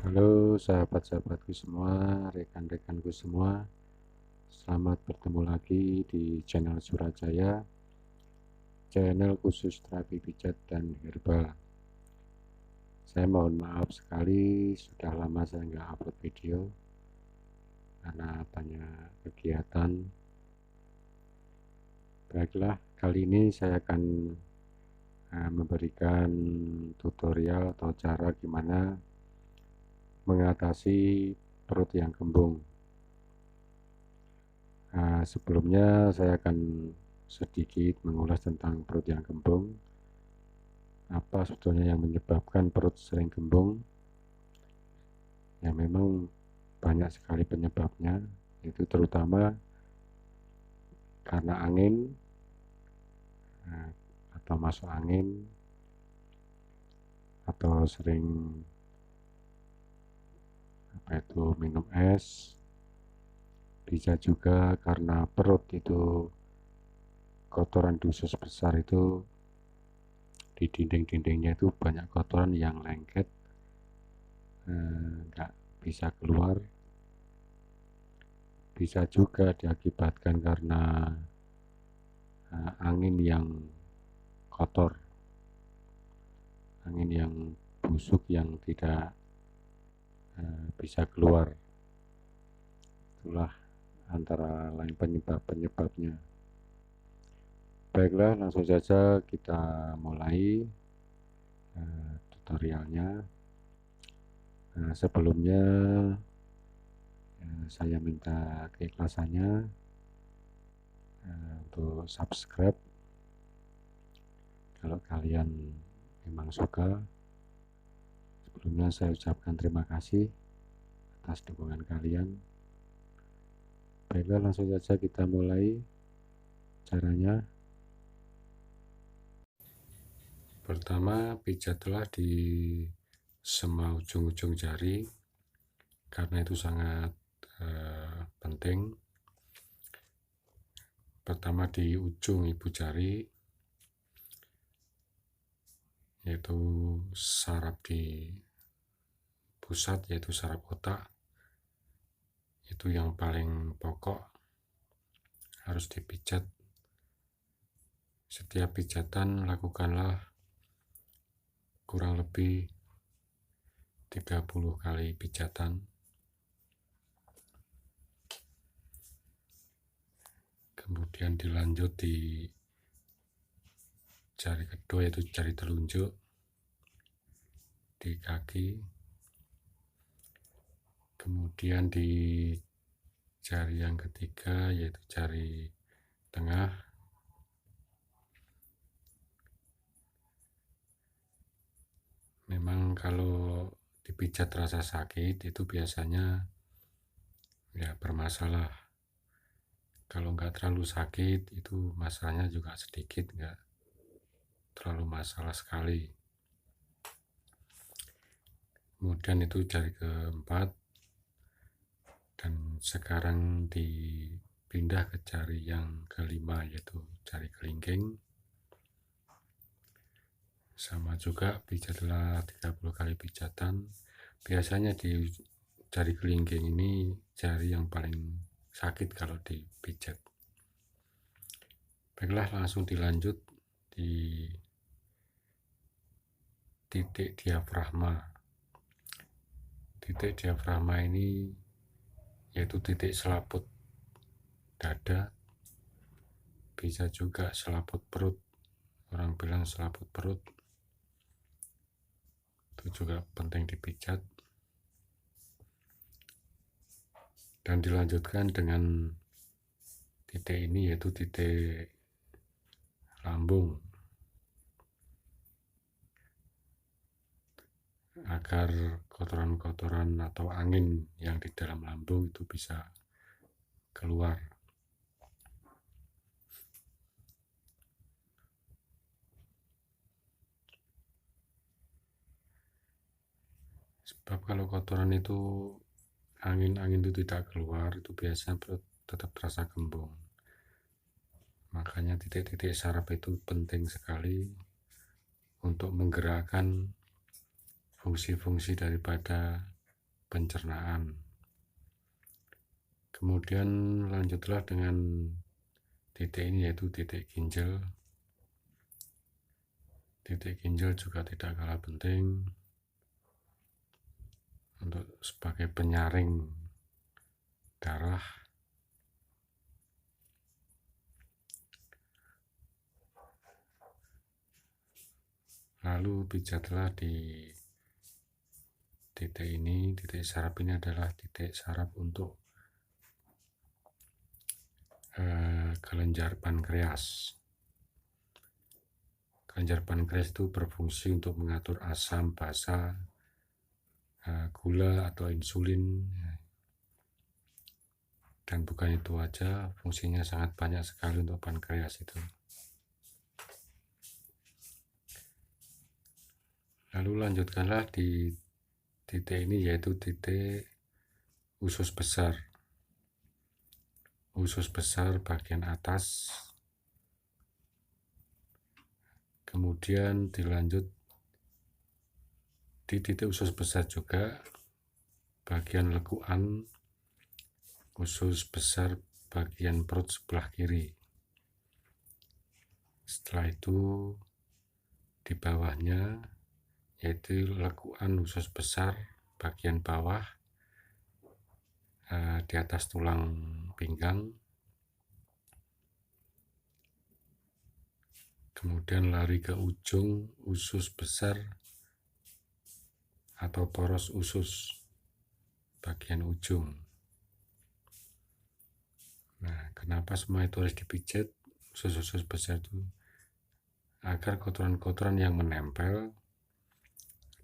Halo sahabat-sahabatku semua, rekan-rekanku semua. Selamat bertemu lagi di channel Surajaya, channel khusus terapi pijat dan herbal. Saya mohon maaf sekali, sudah lama saya nggak upload video karena banyak kegiatan. Baiklah, kali ini saya akan memberikan tutorial atau cara gimana mengatasi perut yang kembung. Sebelumnya saya akan sedikit mengulas tentang perut yang kembung. Apa sebetulnya yang menyebabkan perut sering kembung? Ya memang banyak sekali penyebabnya, itu terutama karena angin atau masuk angin, atau sering minum es. Bisa juga karena perut itu kotoran usus besar, itu di dinding-dindingnya itu banyak kotoran yang lengket, nggak bisa keluar. Bisa juga diakibatkan karena angin yang kotor, angin yang busuk yang tidak bisa keluar. Itulah antara lain penyebab-penyebabnya. Baiklah, langsung saja kita mulai tutorialnya. Sebelumnya saya minta keikhlasannya untuk subscribe kalau kalian memang suka. Sebelumnya saya ucapkan terima kasih atas dukungan kalian. Baiklah, langsung saja kita mulai caranya. Pertama, pijatlah di semua ujung-ujung jari karena itu sangat penting. Pertama di ujung ibu jari, yaitu saraf di pusat, yaitu saraf otak. Itu yang paling pokok, harus dipijat. Setiap pijatan lakukanlah kurang lebih 30 kali pijatan. Kemudian dilanjut di jari kedua, yaitu jari telunjuk di kaki. Kemudian di jari yang ketiga, yaitu jari tengah. Memang kalau dipijat rasa sakit itu biasanya ya bermasalah. Kalau nggak terlalu sakit itu masalahnya juga sedikit, nggak terlalu masalah sekali. Kemudian itu jari keempat, dan sekarang dipindah ke jari yang kelima, yaitu jari kelingking. Sama juga pijatlah 30 kali pijatan. Biasanya di jari kelingking ini jari yang paling sakit kalau dipijat. Baiklah, langsung dilanjut di titik diafragma. Titik diafragma ini yaitu titik selaput dada, bisa juga selaput perut. Orang bilang selaput perut, itu juga penting dipijat. Dan dilanjutkan dengan titik ini, yaitu titik lambung, agar kotoran-kotoran atau angin yang di dalam lambung itu bisa keluar. Sebab kalau kotoran itu, angin-angin itu tidak keluar, itu biasanya perut tetap terasa kembung. Makanya titik-titik saraf itu penting sekali untuk menggerakkan fungsi-fungsi daripada pencernaan. Kemudian lanjutlah dengan titik ini, yaitu titik ginjal. Titik ginjal juga tidak kalah penting untuk sebagai penyaring darah. Lalu pijatlah di titik ini. Titik saraf ini adalah titik saraf untuk kelenjar pankreas. Kelenjar pankreas itu berfungsi untuk mengatur asam, basa, gula atau insulin. Dan bukan itu aja, fungsinya sangat banyak sekali untuk pankreas itu. Lalu lanjutkanlah di titik ini, yaitu titik usus besar. Usus besar bagian atas. Kemudian dilanjut di titik usus besar juga bagian lekuan usus besar bagian perut sebelah kiri. Setelah itu di bawahnya, yaitu lekuan usus besar bagian bawah di atas tulang pinggang. Kemudian lari ke ujung usus besar atau poros usus bagian ujung. Nah, kenapa semua itu harus dipijat usus-usus besar itu? Agar kotoran-kotoran yang menempel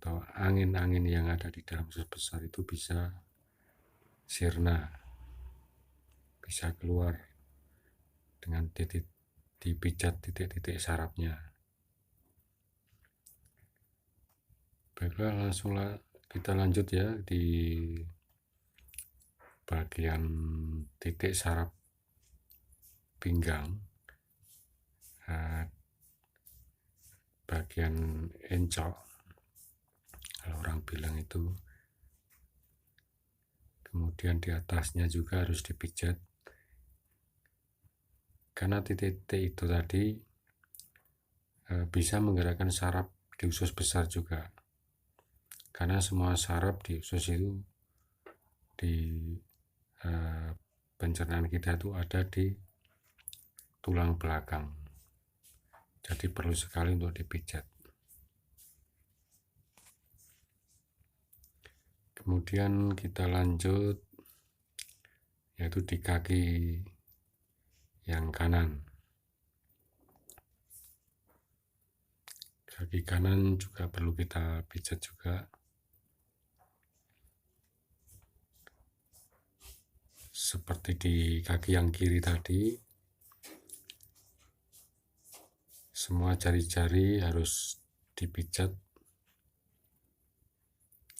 atau angin-angin yang ada di dalam usus besar itu bisa sirna, bisa keluar dengan dipijat titik-titik sarafnya. Baiklah, langsunglah kita lanjut ya di bagian titik saraf pinggang, bagian encok kalau orang bilang itu. Kemudian di atasnya juga harus dipijat, karena titik-titik itu tadi bisa menggerakkan saraf di usus besar juga, karena semua saraf di usus itu, di pencernaan kita itu ada di tulang belakang, jadi perlu sekali untuk dipijat. Kemudian kita lanjut, yaitu di kaki yang kanan. Kaki kanan juga perlu kita pijat juga. Seperti di kaki yang kiri tadi, semua jari-jari harus dipijat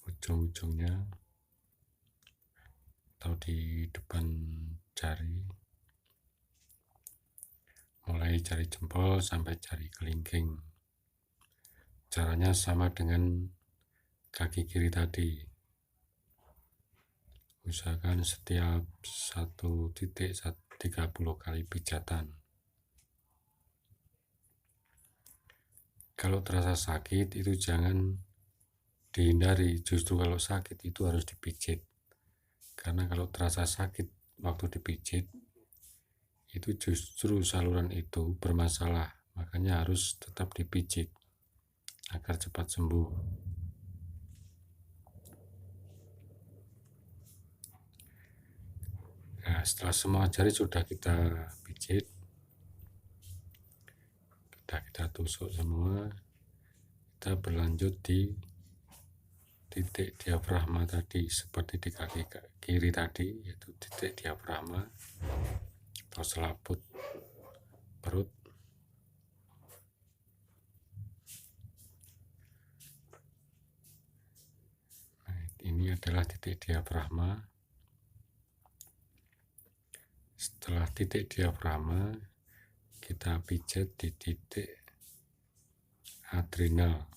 ujung-ujungnya atau di depan jari, mulai jari jempol sampai jari kelingking. Caranya sama dengan kaki kiri tadi. Usahakan setiap satu titik 30 kali pijatan. Kalau terasa sakit itu jangan dihindari, justru kalau sakit itu harus dipijit. Karena kalau terasa sakit waktu dipijit, itu justru saluran itu bermasalah, makanya harus tetap dipijit agar cepat sembuh. Nah, setelah semua jari sudah kita pijit, sudah kita tusuk semua, kita berlanjut di titik diafragma tadi, seperti di kaki kiri tadi, yaitu titik diafragma atau selaput perut. Nah, ini adalah titik diafragma. Setelah titik diafragma, kita pijat di titik adrenal.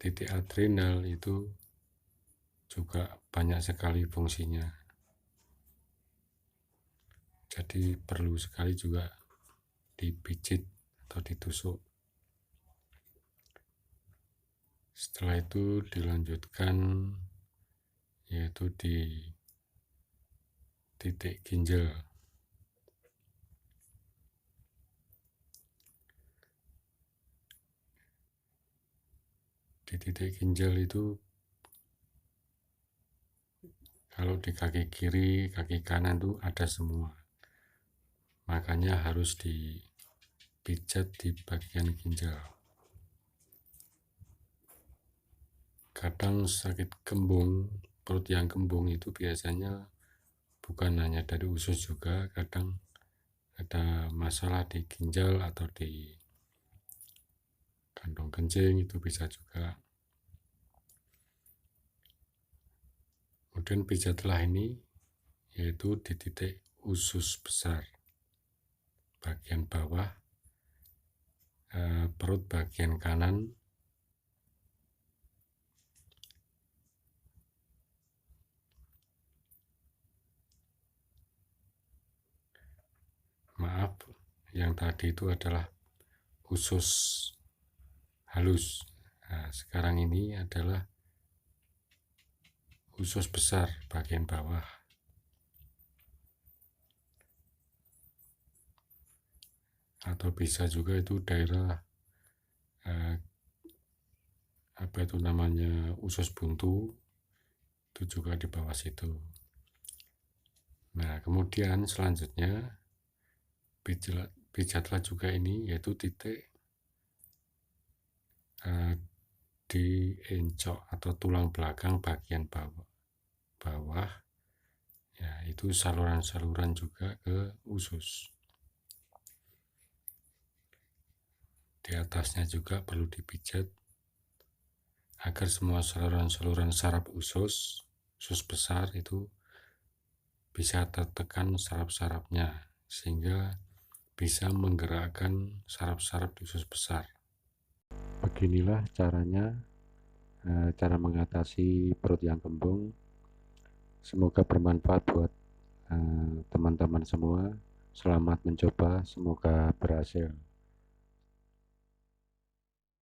titik adrenal itu juga banyak sekali fungsinya. Jadi perlu sekali juga dipijit atau ditusuk. Setelah itu dilanjutkan yaitu di titik ginjal. Di titik ginjal itu kalau di kaki kiri, kaki kanan itu ada semua. Makanya harus dipijat di bagian ginjal. Kadang sakit kembung, perut yang kembung itu biasanya bukan hanya dari usus juga, kadang ada masalah di ginjal atau di kantong kencing, itu bisa juga. Kemudian pijatlah ini, yaitu di titik usus besar, bagian bawah, perut bagian kanan, maaf, yang tadi itu adalah usus halus. Nah, sekarang ini adalah usus besar bagian bawah. Atau bisa juga itu daerah apa itu namanya, usus buntu, itu juga di bawah situ. Nah, kemudian selanjutnya pijatlah juga ini, yaitu titik di encok atau tulang belakang bagian bawah, ya itu saluran-saluran juga ke usus. Di atasnya juga perlu dipijat agar semua saluran-saluran saraf usus besar itu bisa tertekan saraf-sarafnya, sehingga bisa menggerakkan saraf-saraf di usus besar. Beginilah caranya, cara mengatasi perut yang kembung. Semoga bermanfaat buat teman-teman semua. Selamat mencoba, semoga berhasil.